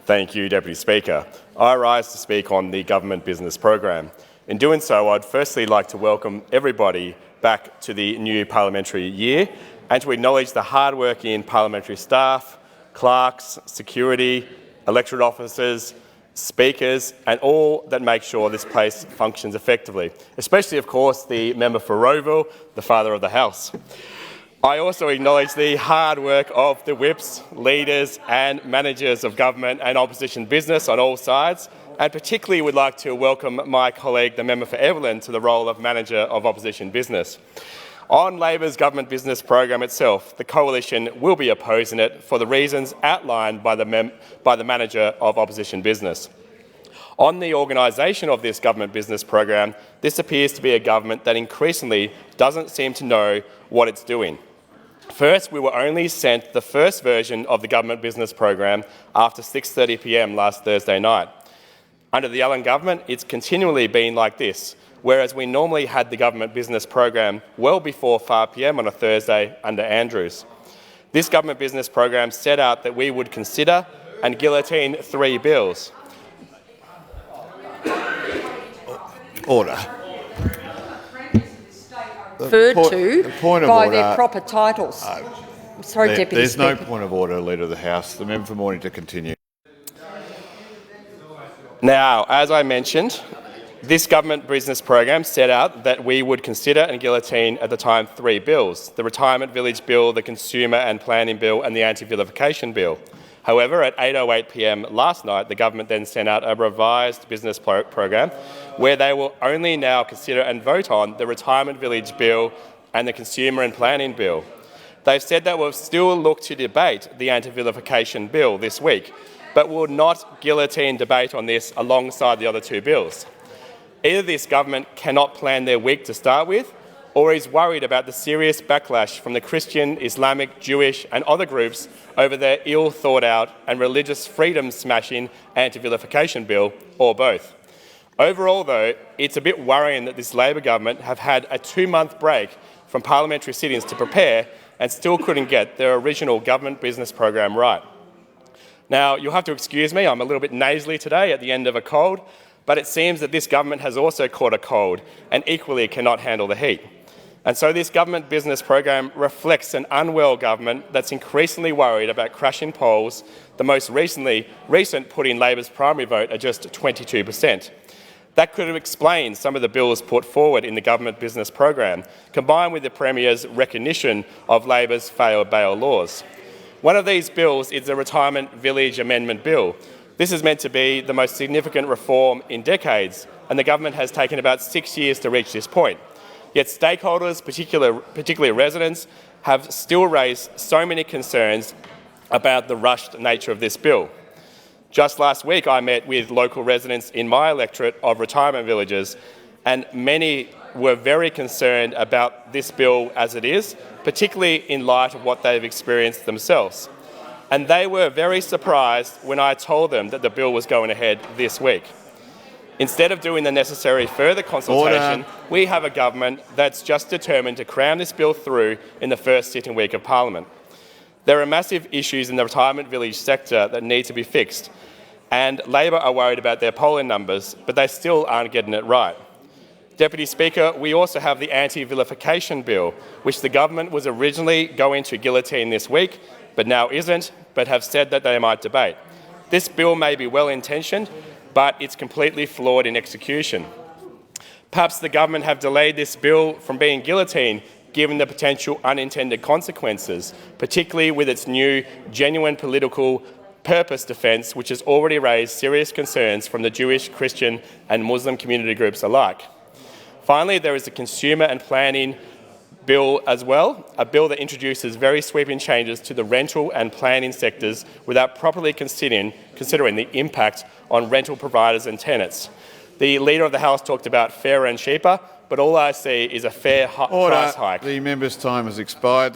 Thank you, Deputy Speaker. I rise to speak on the Government Business Program. In doing so, I'd firstly like to welcome everybody back to the new parliamentary year and to acknowledge the hard-working parliamentary staff, clerks, security, electorate officers, speakers and all that make sure this place functions effectively, especially, of course, the member for Rowville, the father of the House. I also acknowledge the hard work of the whips, leaders and managers of government and opposition business on all sides, and particularly would like to welcome my colleague, the member for Evelyn, to the role of Manager of Opposition Business. On Labor's Government Business Program itself, the Coalition will be opposing it for the reasons outlined by the Manager of Opposition Business. On the organisation of this Government Business Program, this appears to be a government that increasingly doesn't seem to know what it's doing. First, we were only sent the first version of the Government Business Program after 6:30 p.m. last Thursday night. Under the Allen government, it's continually been like this, whereas we normally had the Government Business Program well before 5 p.m. on a Thursday under Andrews. This Government Business Program set out that we would consider and guillotine 3 bills. Order. Referred to by their proper titles. Sorry, Deputy There's Speaker. no point of order, Leader of the House. The member for Morning to continue. Now, as I mentioned, this Government Business Program set out that we would consider and guillotine at the time 3 bills: the Retirement Village Bill, the Consumer and Planning Bill and the Anti-Vilification Bill. However, at 8:08 p.m. last night, the government then sent out a revised business program where they will only now consider and vote on the Retirement Village Bill and the Consumer and Planning Bill. They've said that we'll still look to debate the Anti-Vilification Bill this week, but will not guillotine debate on this alongside the other 2 bills. Either this government cannot plan their week to start with, or is worried about the serious backlash from the Christian, Islamic, Jewish and other groups over their ill-thought-out and religious freedom-smashing anti-vilification bill, or both. Overall, though, it's a bit worrying that this Labor government have had a 2-month break from parliamentary sittings to prepare and still couldn't get their original Government Business Program right. Now, you'll have to excuse me, I'm a little bit nasally today at the end of a cold, but it seems that this government has also caught a cold and equally cannot handle the heat. And so this Government Business Program reflects an unwell government that's increasingly worried about crashing polls, the most recent putting Labor's primary vote at just 22%. That could have explained some of the bills put forward in the Government Business Program, combined with the Premier's recognition of Labor's failed bail laws. One of these bills is the Retirement Village Amendment Bill. This is meant to be the most significant reform in decades, and the government has taken about 6 years to reach this point. Yet stakeholders, particularly residents, have still raised so many concerns about the rushed nature of this bill. Just last week I met with local residents in my electorate of retirement villages, and many were very concerned about this bill as it is, particularly in light of what they've experienced themselves. And they were very surprised when I told them that the bill was going ahead this week. Instead of doing the necessary further consultation, we have a government that's just determined to cram this bill through in the first sitting week of Parliament. There are massive issues in the retirement village sector that need to be fixed, and Labor are worried about their polling numbers, but they still aren't getting it right. Deputy Speaker, we also have the Anti-Vilification Bill, which the government was originally going to guillotine this week, but now isn't, but have said that they might debate. This bill may be well-intentioned, but it's completely flawed in execution. Perhaps the government have delayed this bill from being guillotined given the potential unintended consequences, particularly with its new genuine political purpose defence, which has already raised serious concerns from the Jewish, Christian and Muslim community groups alike. Finally, there is the Consumer and Planning Bill as well, a bill that introduces very sweeping changes to the rental and planning sectors without properly considering the impact on rental providers and tenants. The Leader of the House talked about fairer and cheaper, but all I see is a fair price hike. The member's time has expired.